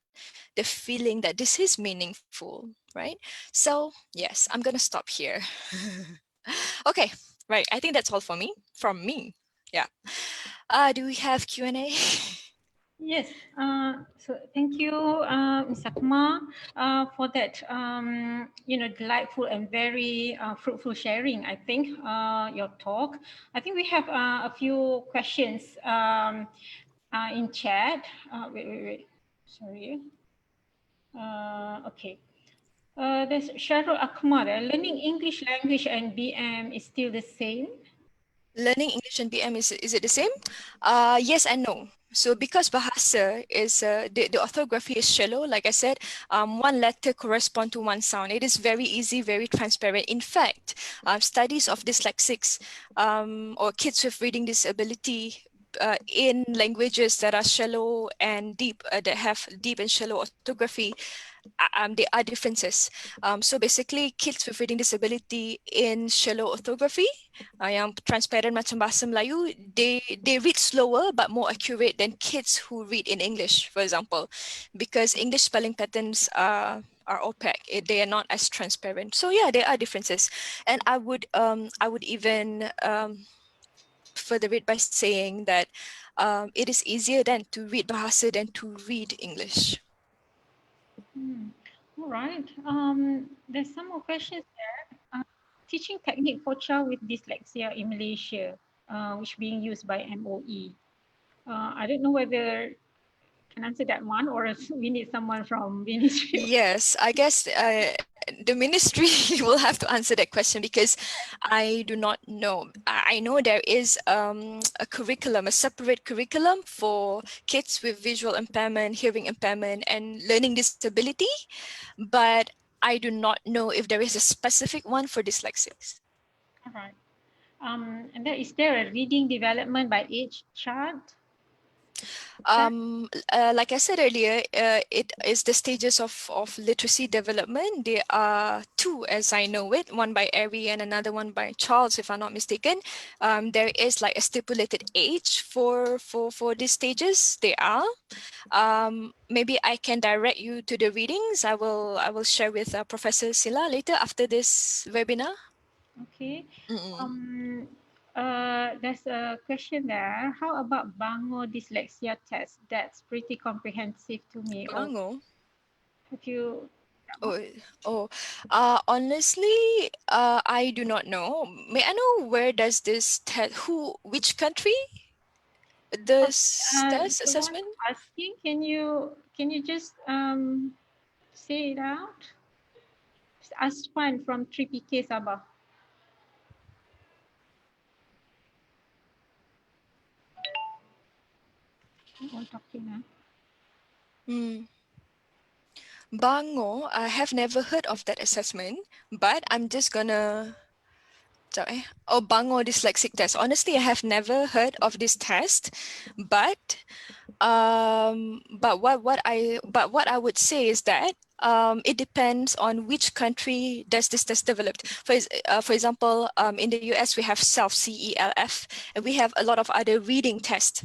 [SPEAKER 2] the feeling that this is meaningful, right? So yes, I'm gonna stop here. Okay, right. I think that's all for me. From me, yeah. Do we have Q&A?
[SPEAKER 1] Yes, so thank you, Ms. Akmar, for that, delightful and very fruitful sharing, I think, your talk. I think we have a few questions in chat. Wait, sorry. Okay. There's Sharul Akmar. Learning English language and BM is still the same?
[SPEAKER 2] Learning English and BM, is it the same? Yes and no. So because Bahasa is, the orthography is shallow, like I said, one letter correspond to one sound. It is very easy, very transparent. In fact, studies of dyslexics or kids with reading disability in languages that are shallow and deep, that have deep and shallow orthography, there are differences. So basically, kids with reading disability in shallow orthography, yang transparent macam bahasa Melayu, they read slower but more accurate than kids who read in English, for example, because English spelling patterns are opaque. They are not as transparent. So yeah, there are differences, and I would even further it by saying that it is easier then to read Bahasa than to read English.
[SPEAKER 1] All right. There's some more questions there. Teaching technique for child with dyslexia in Malaysia, which being used by MOE. I don't know whether can answer that one or we need someone from ministry.
[SPEAKER 2] Yes, I guess the ministry will have to answer that question because I do not know. I know there is a curriculum, a separate curriculum for kids with visual impairment, hearing impairment, and learning disability, but I do not know if there is a specific one for dyslexics.
[SPEAKER 1] All right. And then is there a reading development by age chart?
[SPEAKER 2] Like I said earlier, it is the stages of literacy development. There are two, as I know it, one by Ari and another one by Charles, if I'm not mistaken. There is like a stipulated age for these stages. They are. Maybe I can direct you to the readings. I will share with Professor Cila later after this webinar.
[SPEAKER 1] Okay. There's a question there. How about Bango dyslexia test? That's pretty comprehensive to me. Or
[SPEAKER 2] Bango.
[SPEAKER 1] have you?
[SPEAKER 2] Honestly, I do not know. May I know where does this which country this test
[SPEAKER 1] The one
[SPEAKER 2] assessment?
[SPEAKER 1] asking, can you just say it out? It's Aswan from 3PK Sabah. All talking now.
[SPEAKER 2] Bango, I have never heard of that assessment, but I'm just gonna. Sorry. Oh, Bango dyslexic test. Honestly, I have never heard of this test, but what I would say is that it depends on which country does this test developed. For example, in the US we have CELF, and we have a lot of other reading test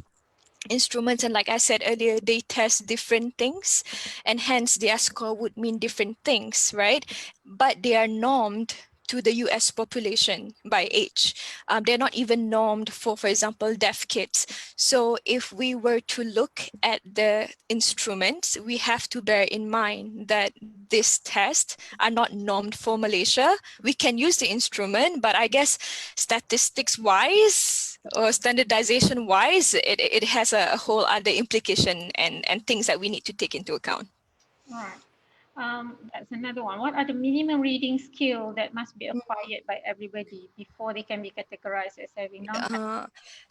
[SPEAKER 2] instruments, and like I said earlier, they test different things, and hence their score would mean different things, right? But they are normed to the US population by age. They're not even normed for example, deaf kids. So if we were to look at the instruments, we have to bear in mind that these tests are not normed for Malaysia. We can use the instrument, but I guess statistics wise or standardization wise, it has a whole other implication and things that we need to take into account.
[SPEAKER 1] All right. That's another one. What are the minimum reading skill that must be acquired by everybody before they can be categorized as having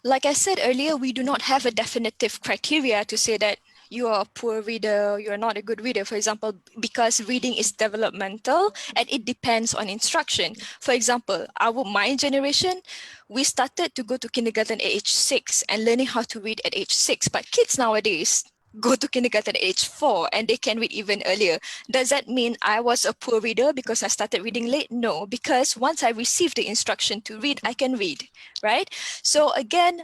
[SPEAKER 2] like I said earlier, we do not have a definitive criteria to say that you are a poor reader, you're not a good reader, for example, because reading is developmental and it depends on instruction. For example, my generation, we started to go to kindergarten at age 6 and learning how to read at age 6, but kids nowadays go to kindergarten at age 4 and they can read even earlier. Does that mean I was a poor reader because I started reading late? No, because once I received the instruction to read, I can read, right? So again,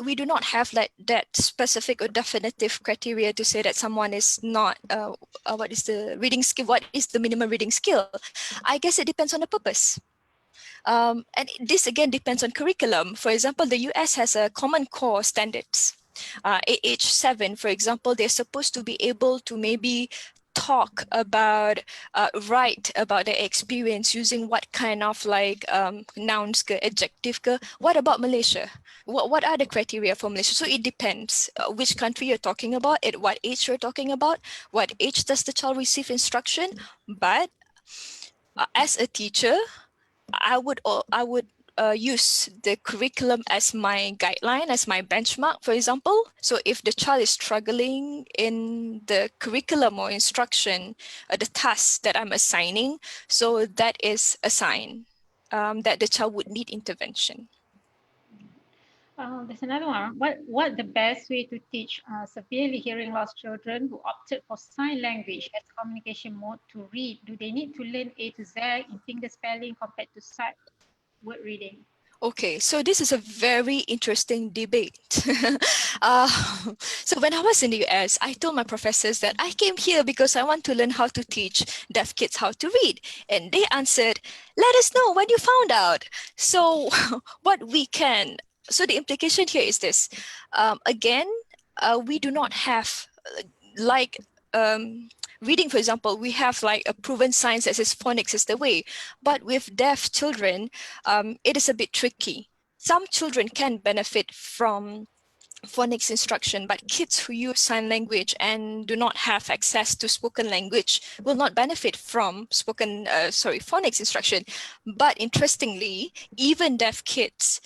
[SPEAKER 2] we do not have like that specific or definitive criteria to say that someone is not, what is the reading skill, what is the minimum reading skill? I guess it depends on the purpose. And this again depends on curriculum. For example, the US has a common core standards. At age 7, for example, they're supposed to be able to maybe talk about, write about their experience using what kind of like nouns, ke, adjective. Ke. What about Malaysia? What are the criteria for Malaysia? So it depends which country you're talking about, at what age you're talking about, what age does the child receive instruction. But as a teacher, I would use the curriculum as my guideline, as my benchmark, for example. So if the child is struggling in the curriculum or instruction, the tasks that I'm assigning, so that is a sign that the child would need intervention.
[SPEAKER 1] There's another one. What the best way to teach severely hearing loss children who opted for sign language as communication mode to read? Do they need to learn A to Z in finger spelling compared to sight word reading?
[SPEAKER 2] Okay, so this is a very interesting debate. So when I was in the US, I told my professors that I came here because I want to learn how to teach deaf kids how to read. And they answered, let us know when you found out. So so the implication here is this. Again, we do not have like reading, for example, we have like a proven science that says phonics is the way. But with deaf children, it is a bit tricky. Some children can benefit from phonics instruction, but kids who use sign language and do not have access to spoken language will not benefit from phonics instruction. But interestingly, even deaf kids,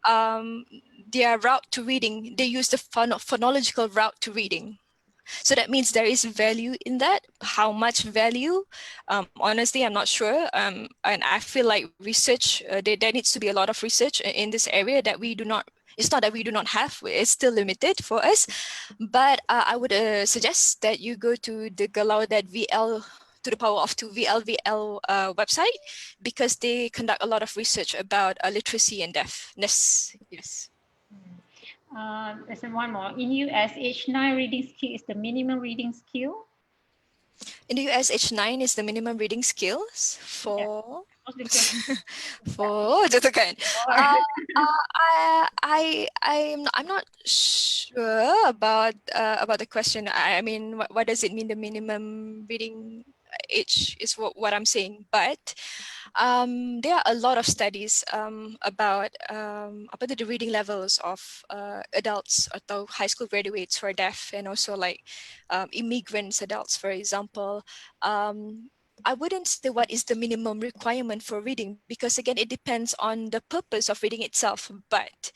[SPEAKER 2] their route to reading, they use the phonological route to reading. So that means there is value in that. How much value? Honestly, I'm not sure. And I feel like research, there needs to be a lot of research in this area that we do not, it's not that we do not have, it's still limited for us. But I would suggest that you go to the Galau.vl to the power of 2 VLVL website, because they conduct a lot of research about literacy and deafness. Yes.
[SPEAKER 1] There's one more. In US, age 9 reading skill is the minimum reading skill.
[SPEAKER 2] In the US, age 9 is the minimum reading skills for for jatuh kan. I'm not sure about the question. I mean, what does it mean? The minimum reading age is what I'm saying, but there are a lot of studies about the reading levels of adults atau high school graduates who are deaf, and also like immigrants adults, for example. I wouldn't say what is the minimum requirement for reading, because again, it depends on the purpose of reading itself. But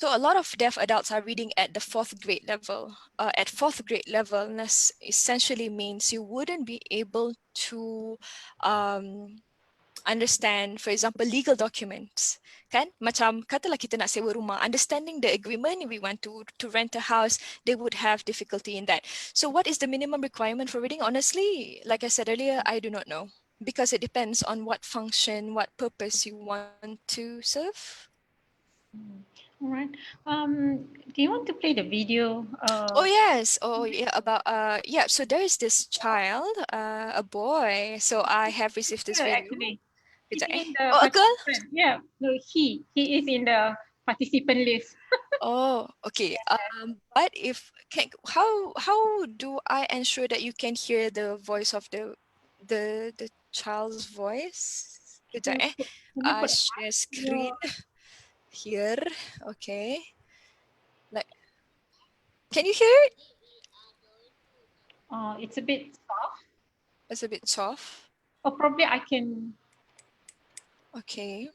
[SPEAKER 2] so a lot of deaf adults are reading at the 4th grade level. At 4th grade level, this essentially means you wouldn't be able to understand, for example, legal documents. Kan? Macam katalah kita nak sewa rumah, understanding the agreement, we want to rent a house, they would have difficulty in that. So what is the minimum requirement for reading? Honestly, like I said earlier, I do not know, because it depends on what function, what purpose you want to serve.
[SPEAKER 1] All right. Do you want to play the video?
[SPEAKER 2] Oh yes. Oh yeah. About yeah. So there is this child, a boy. So I have received this video.
[SPEAKER 1] Actually, he's
[SPEAKER 2] Kejap,
[SPEAKER 1] in the
[SPEAKER 2] Oh, a girl.
[SPEAKER 1] participant. Yeah, no, he is in the participant list.
[SPEAKER 2] Oh, okay. But if can how do I ensure that you can hear the voice of the child's voice? Kejap,
[SPEAKER 1] So, can you put
[SPEAKER 2] share
[SPEAKER 1] your?
[SPEAKER 2] screen here. Okay. Like, can you hear it?
[SPEAKER 1] It's a bit soft.
[SPEAKER 2] It's a bit soft.
[SPEAKER 1] Or probably I can.
[SPEAKER 2] Okay.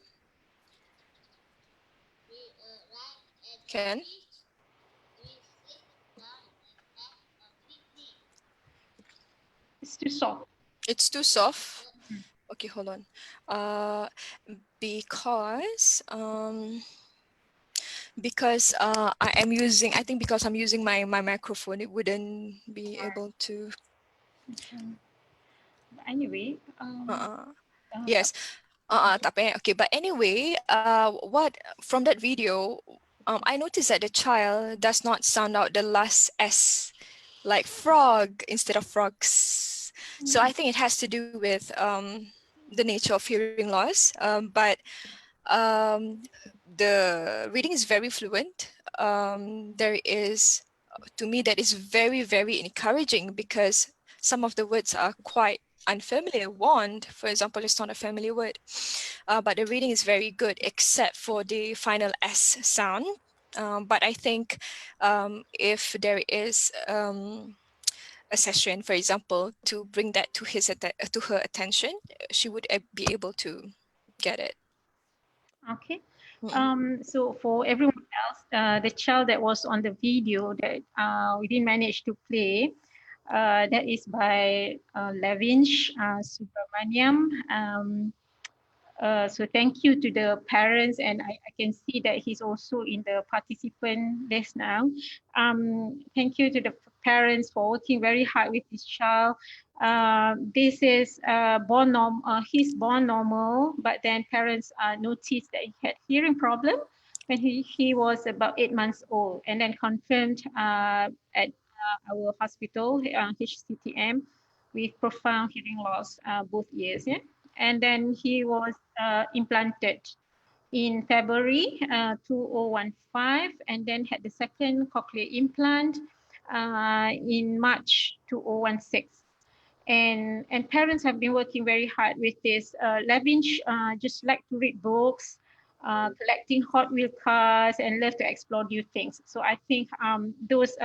[SPEAKER 2] Can.
[SPEAKER 1] It's too soft.
[SPEAKER 2] It's too soft. Okay, hold on. Because I am using, I think because I'm using my microphone, it wouldn't be able to.
[SPEAKER 1] Okay. Anyway,
[SPEAKER 2] Yes. Tak payah. Okay, but anyway, what from that video, I noticed that the child does not sound out the last S, like frog instead of frogs. So I think it has to do with the nature of hearing loss. But the reading is very fluent. There is, to me, that is very, very encouraging because some of the words are quite unfamiliar. Wand, for example, is not a familiar word, but the reading is very good except for the final S sound. But I think if there is a session, for example, to bring that to to her attention, she would be able to get it.
[SPEAKER 1] okay. So for everyone else, the child that was on the video that we didn't manage to play, that is by Lavinch Subramaniam. So thank you to the parents, and I can see that he's also in the participant list now. Thank you to the parents for working very hard with this child. This is he's born normal, but then parents noticed that he had hearing problem when he was about 8 months old, and then confirmed at our hospital, HCTM, with profound hearing loss, both ears. Yeah, and then he was implanted in February 2015, and then had the second cochlear implant in March 2016. And parents have been working very hard with this. Lavinch just like to read books, collecting Hot Wheel cars, and love to explore new things. So I think those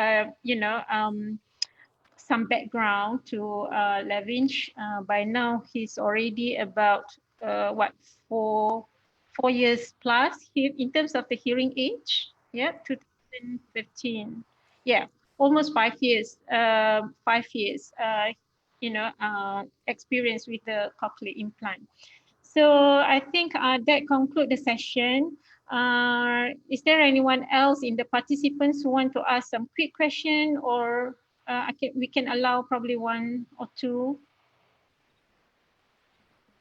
[SPEAKER 1] some background to Lavinch. By now, he's already about what, four years plus in terms of the hearing age. Yeah, 2015. Yeah, almost 5 years. 5 years. Experience with the cochlear implant. So I think that concludes the session. Is there anyone else in the participants who want to ask some quick question, or we can allow probably one or two?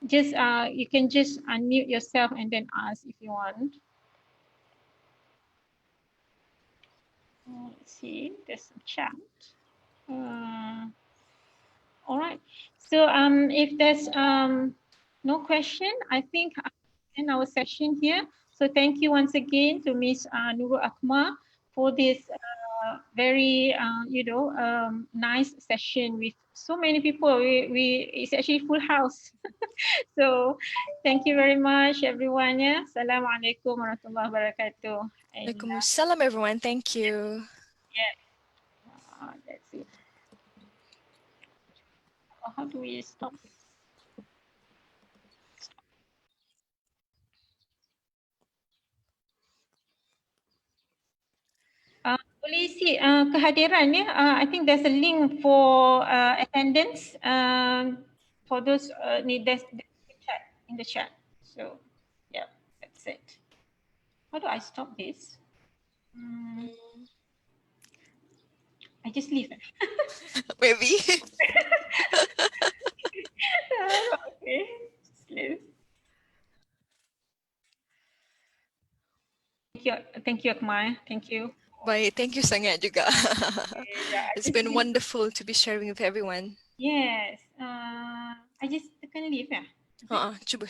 [SPEAKER 1] Just you can just unmute yourself and then ask if you want. Let's see, there's some chat. All right. So if there's no question, I think I end our session here. So thank you once again to Ms. Nurul Akmar for this very nice session with so many people. It's actually full house. So thank you very much, everyone. Yeah. Assalamualaikum warahmatullahi wabarakatuh.
[SPEAKER 2] Waalaikumsalam, everyone. Thank you.
[SPEAKER 1] Yeah. That's it. How do we stop this? Boleh isi kehadiran ya. I think there's a link for attendance for those need there's chat in the chat. So yeah, that's it. How do I stop this? I just leave.
[SPEAKER 2] Maybe.
[SPEAKER 1] Okay, just leave. Thank you, Akmar. Thank you.
[SPEAKER 2] Baik, thank you sangat juga.
[SPEAKER 1] Yeah,
[SPEAKER 2] It's been wonderful to be sharing with everyone.
[SPEAKER 1] Yes. I just tekan leave ya.
[SPEAKER 2] Cuba.